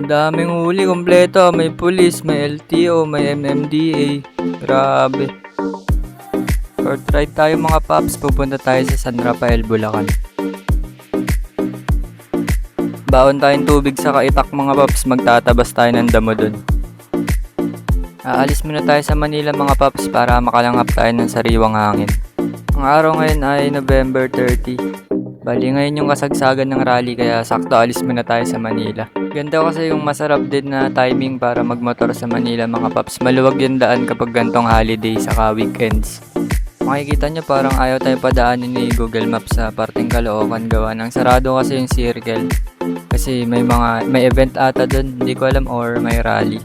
Daming huli, kompleto. May pulis, may LTO, may MMDA. Grabe. Short ride tayo mga paps. Pupunta tayo sa San Rafael, Bulacan. Baon tayong tubig sa Kaitak mga paps. Magtatabas tayo ng damo dun. Aalis muna tayo sa Manila mga paps para makalanghap tayo ng sariwang hangin. Ang araw ngayon ay November 30. Bali ngayon yung kasagsagan ng rally kaya sakto alis muna tayo sa Manila. Ganda kasi yung masarap din na timing para magmotor sa Manila mga paps. Maluwag yung daan kapag gantong holiday saka weekends. Makikita nyo parang ayaw tayo padaanin ni Google Maps sa parteng Caloocan gawa ng sarado kasi yung circle. Kasi may event ata dun, hindi ko alam, or may rally.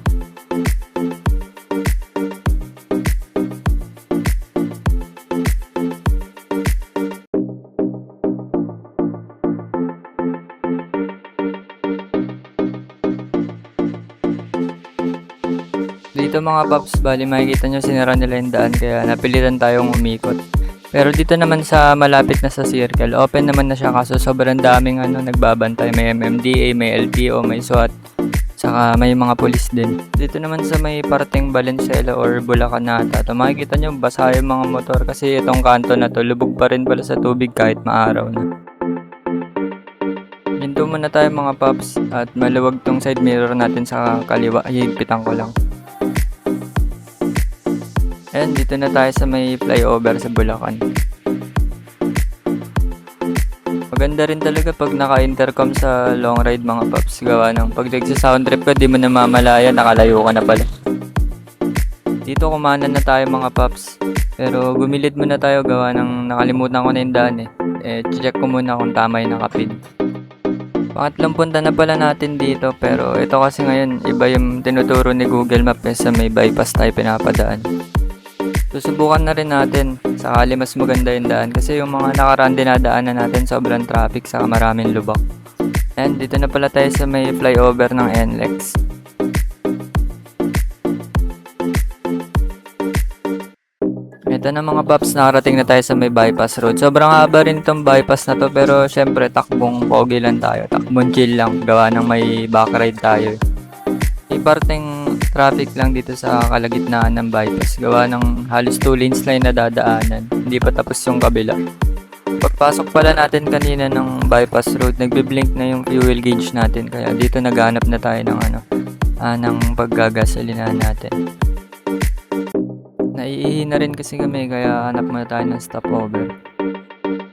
Dito mga paps, bali makikita nyo sinara nila yung daan kaya napilitan tayong umikot. Pero dito naman sa malapit na sa circle, open naman na siya kaso sobrang daming nagbabantay. May MMDA, may LTO, may SWAT, saka may mga pulis din. Dito naman sa may parteng Valenzuela or Bulacan na ata, makikita nyo basa yung mga motor kasi itong kanto na to lubog pa rin pala sa tubig kahit maaraw na. Hinto muna tayo mga paps at maluwag tong side mirror natin sa kaliwa, higpitan ko lang. Ayan, dito na tayo sa may flyover sa Bulacan. Maganda rin talaga pag naka-intercom sa long ride mga paps. Gawa ng pag nagsa-sound trip ka, di mo namamalaya, nakalayo ka na pala. Dito kumanan na tayo mga paps. Pero gumilid muna tayo gawa ng nakalimutan ko na yung daan check ko muna kung tama yung nakapid. Pangatlong punta na pala natin dito pero ito kasi ngayon iba yung tinuturo ni Google Maps sa may bypass tayo pinapadaan. Susubukan na rin natin sakali mas maganda yung daan kasi yung mga nakaraan dinadaanan natin sobrang traffic saka maraming lubak. And dito na pala tayo sa may flyover ng NLEX. Ito na mga paps, nakarating na tayo sa may bypass road. Sobrang haba rin itong bypass na to pero syempre takbong pogi lang tayo. Takbong chill lang gawa ng may backride tayo. May parteng traffic lang dito sa kalagitnaan ng bypass gawa ng halos 2 lanes lang na dadaanan, hindi pa tapos yung kabila. Pagpasok pala natin kanina ng bypass road, nagbe-blink na yung fuel gauge natin kaya dito naghanap na tayo ng ng paggagasolinahan natin. Naiihi na rin kasi kami kaya hanap muna tayo ng stopover.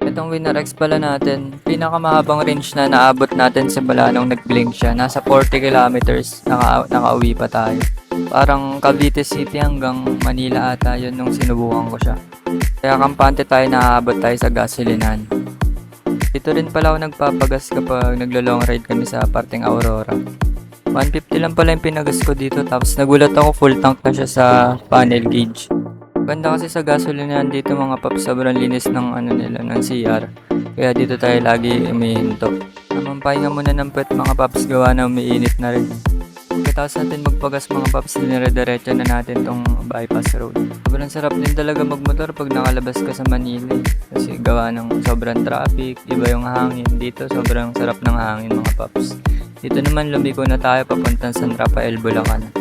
Itong Winner X pala natin, pinakamahabang range na naabot natin simula nung nag-blink siya. Nasa 40 kilometers, nakauwi pa tayo. Parang Cavite City hanggang Manila ata yun nung sinubukan ko siya. Kaya kampante tayo naabot tayo sa gasolinahan. Dito rin pala ako nagpapagas kapag naglo-long ride kami sa parteng Aurora. 150 lang pala yung pinagas ko dito tapos nagulat ako full tank na siya sa panel gauge. Ganda kasi sa gasolinahan dito mga paps, sobrang linis ng nila ng CR. Kaya dito tayo lagi umihinto. Namampahinga muna ng pet mga paps gawa na umiinit na rin. Pagkatapos natin magpagas mga paps, dinire-diretso na natin tong bypass road. Sobrang sarap din talaga magmotor pag nakalabas ka sa Manila kasi gawa ng sobrang traffic, iba yung hangin. Dito sobrang sarap ng hangin mga paps. Dito naman lumiko na tayo papuntang San Rafael, Bulacan.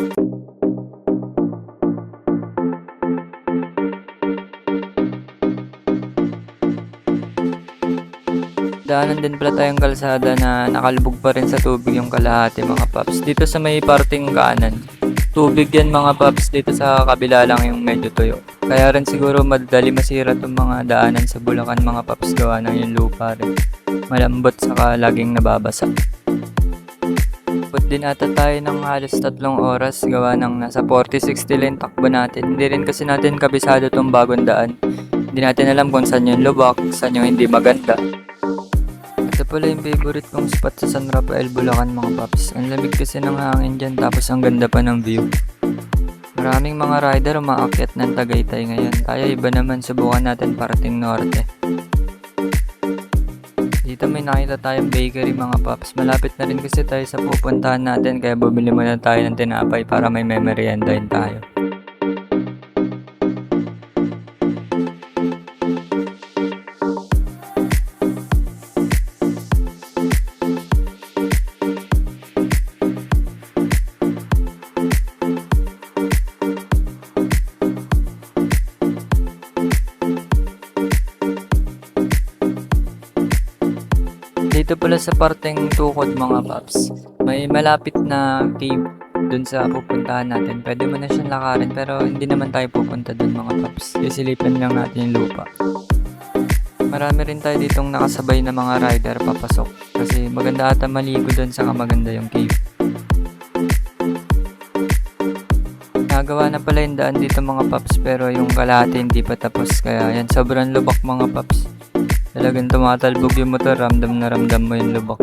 Daanan din pala tayong kalsada na nakalubog pa rin sa tubig yung kalahati mga paps. Dito sa may parting kanan, tubig yan mga paps, dito sa kabila lang yung medyo tuyo. Kaya rin siguro madali masira itong mga daanan sa Bulacan mga paps gawa ng yung lupa rin. Malambot saka laging nababasa. Put din ata tayo ng halos 3 oras gawa ng nasa 40-60 lang takbo natin. Hindi rin kasi natin kabisado itong bagong daan. Hindi natin alam kung saan yung lubak, saan yung hindi maganda. Ito pala yung favorite kong spot sa San Rafael, Bulacan mga paps. Ang lamig kasi ng hangin dyan tapos ang ganda pa ng view. Maraming mga rider umaakyat ng Tagaytay ngayon. Tayo iba naman, subukan natin parating norte. Dito may nakita tayong bakery mga paps. Malapit na rin kasi tayo sa pupuntahan natin kaya bumili muna tayo ng tinapay para may memoryandahin tayo. Dito pala sa parteng tukod mga paps, may malapit na cave dun sa pupuntahan natin. Pwede mo na siyang lakarin pero hindi naman tayo pupunta dun mga paps. Isilipin lang natin yung lupa. Marami rin tayo ditong nakasabay na mga rider papasok kasi maganda ata maligo dun saka maganda yung cave. Nagawa na pala yung daan dito mga paps pero yung kalahati hindi pa tapos kaya yan sobrang lubak mga paps. Talagang tumatalbog yung motor, ramdam na ramdam mo yung lubak.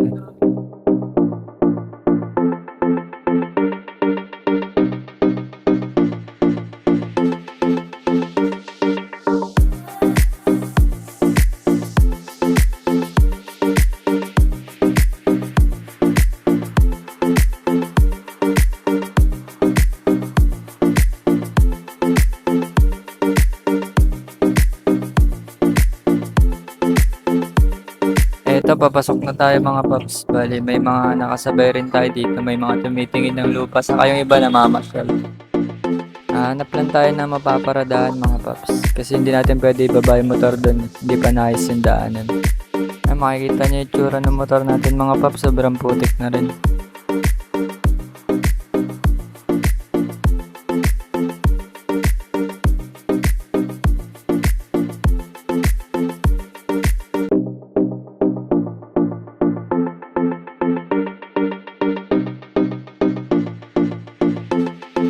Eto, papasok na tayo mga paps. Bali, may mga nakasabay rin tayo dito. May mga tumitingin ng lupa. Saka yung iba namamasyal. Hanap lang tayo na mapaparadahan mga paps. Kasi hindi natin pwede ibaba yung motor doon. Hindi pa naayos yung daanan. Ay, makikita niyo yung tsura ng motor natin mga paps. Sobrang putik na rin.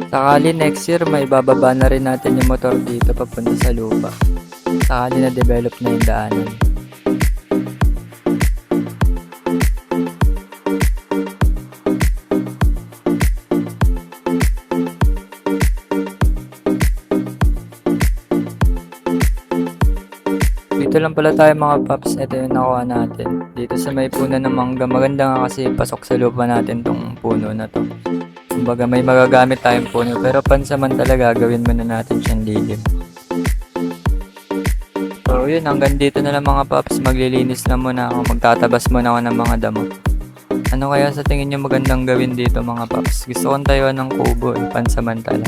Sakali next year may bababa na rin natin yung motor dito papunta sa lupa. Sakali na develop na yung daanan. Dito lang pala tayo mga paps. Ito yung nakuha natin. Dito sa may puno ng mangga. Maganda nga kasi pasok sa lupa natin tong puno na to. Kumbaga may magagamit tayong puno pero pansamantala gagawin muna natin siyang lilim. So yun, hanggang dito na lang mga paps. Maglilinis lang muna ako. Magtatabas muna ako ng mga damo. Ano kaya sa tingin nyo magandang gawin dito mga paps? Gusto kong tayuan ng kubo pansamantala.